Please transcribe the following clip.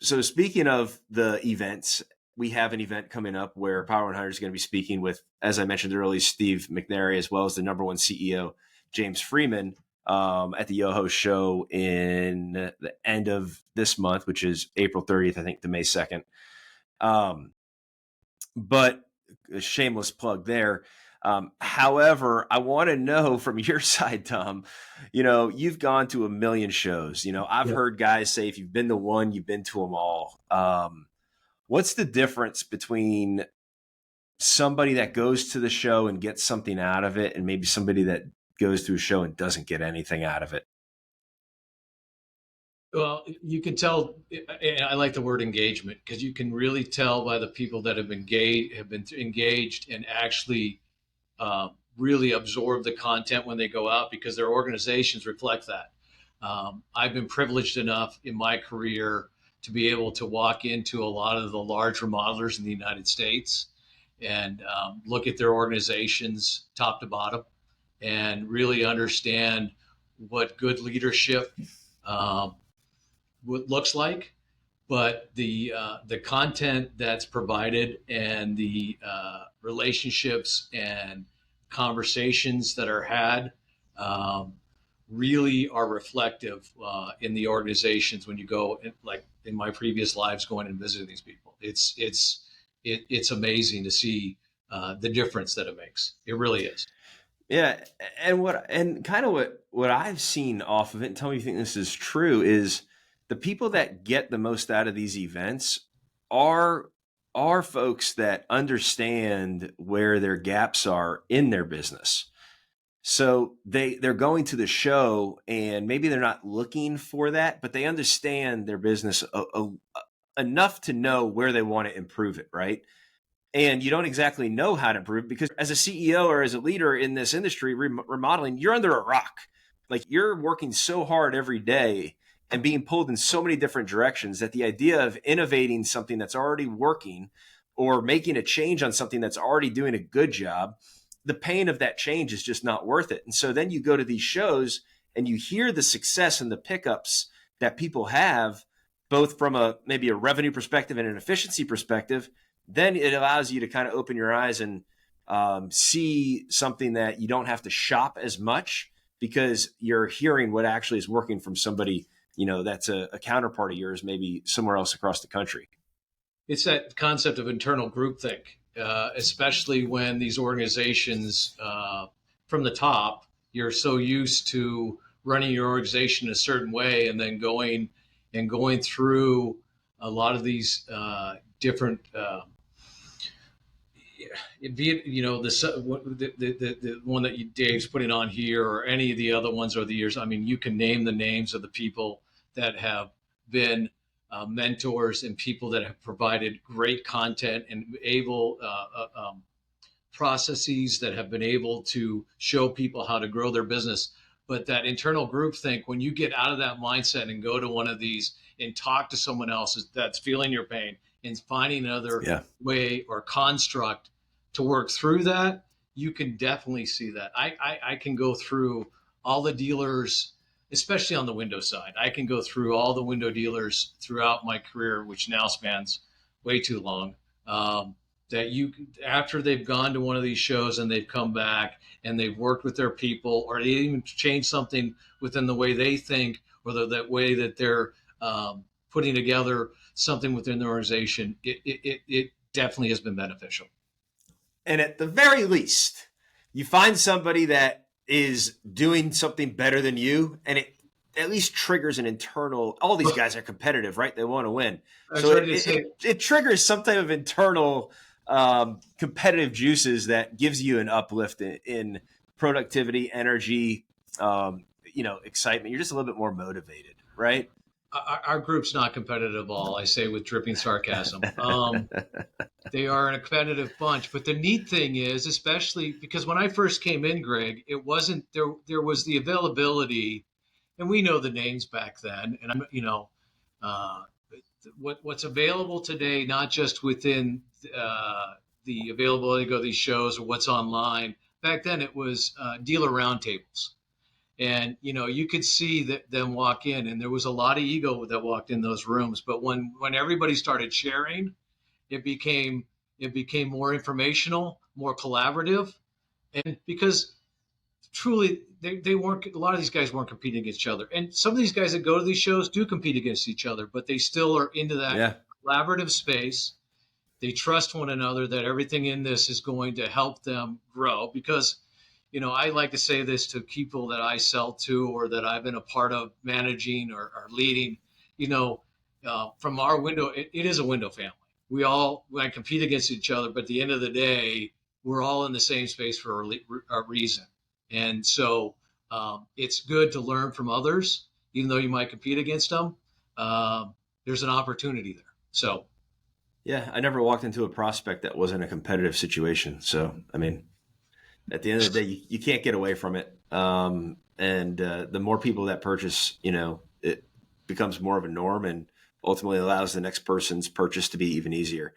So speaking of the events, we have an event coming up where Power100 is going to be speaking with, as I mentioned earlier, Steve McNary, as well as the number one CEO, James Freeman, at the Yoho show in the end of this month, which is April 30th, I think, to May 2nd. But a shameless plug there. However, I want to know from your side, Tom, you've gone to a million shows. I've heard guys say, if you've been to one, you've been to them all. What's the difference between somebody that goes to the show and gets something out of it and maybe somebody that goes to a show and doesn't get anything out of it? Well, you can tell. I like the word engagement, because you can really tell by the people that have been engaged and actually really absorb the content when they go out, because their organizations reflect that. I've been privileged enough in my career to be able to walk into a lot of the large remodelers in the United States and look at their organizations top to bottom and really understand what good leadership looks like. But the content that's provided and the relationships and conversations that are had really are reflective in the organizations when you go, like in my previous lives, going and visiting these people. It's amazing to see the difference that it makes. It really is. Yeah, and kind of what I've seen off of it, and tell me if you think this is true, is the people that get the most out of these events are folks that understand where their gaps are in their business. So they're going to the show and maybe they're not looking for that, but they understand their business enough to know where they want to improve it, right? And you don't exactly know how to improve, because as a CEO or as a leader in this industry, remodeling, you're under a rock. Like, you're working so hard every day and being pulled in so many different directions that the idea of innovating something that's already working or making a change on something that's already doing a good job, the pain of that change is just not worth it. And so then you go to these shows and you hear the success and the pickups that people have, both from maybe a revenue perspective and an efficiency perspective. Then it allows you to kind of open your eyes and see something that you don't have to shop as much, because you're hearing what actually is working from somebody, that's a counterpart of yours, maybe somewhere else across the country. It's that concept of internal groupthink, especially when these organizations from the top, you're so used to running your organization a certain way, and then going through a lot of these different be it, the one that Dave's putting on here, or any of the other ones over the years. I mean, you can name the names of the people that have been mentors and people that have provided great content and processes that have been able to show people how to grow their business. But that internal groupthink, when you get out of that mindset and go to one of these and talk to someone else that's feeling your pain and finding another way or construct to work through that, you can definitely see that. I can go through all the dealers, especially on the window side. I can go through all the window dealers throughout my career, which now spans way too long, that after they've gone to one of these shows and they've come back and they've worked with their people, or they even changed something within the way they think, or that way that they're putting together something within the organization, it definitely has been beneficial. And at the very least, you find somebody that is doing something better than you, and it at least triggers an internal, all these guys are competitive, right? They want to win. So it triggers some type of internal competitive juices that gives you an uplift in productivity, energy, excitement. You're just a little bit more motivated, right? Our group's not competitive at all, I say with dripping sarcasm. They are a competitive bunch. But the neat thing is, especially because when I first came in, Greg, it wasn't there was the availability, and we know the names back then. And what's available today, not just within the availability to go to these shows or what's online. Back then, it was dealer roundtables. And you could see them walk in, and there was a lot of ego that walked in those rooms. But when everybody started sharing, it became more informational, more collaborative, and because truly they weren't, a lot of these guys weren't competing against each other, and some of these guys that go to these shows do compete against each other, but they still are into that Yeah. collaborative space. They trust one another that everything in this is going to help them grow. Because I like to say this to people that I sell to or that I've been a part of managing or leading. From our window, it is a window family. We all might compete against each other, but at the end of the day, we're all in the same space for a reason. And so it's good to learn from others, even though you might compete against them. There's an opportunity there. So Yeah. I never walked into a prospect that wasn't a competitive situation. So, I mean, at the end of the day, you can't get away from it. And the more people that purchase, it becomes more of a norm and ultimately allows the next person's purchase to be even easier.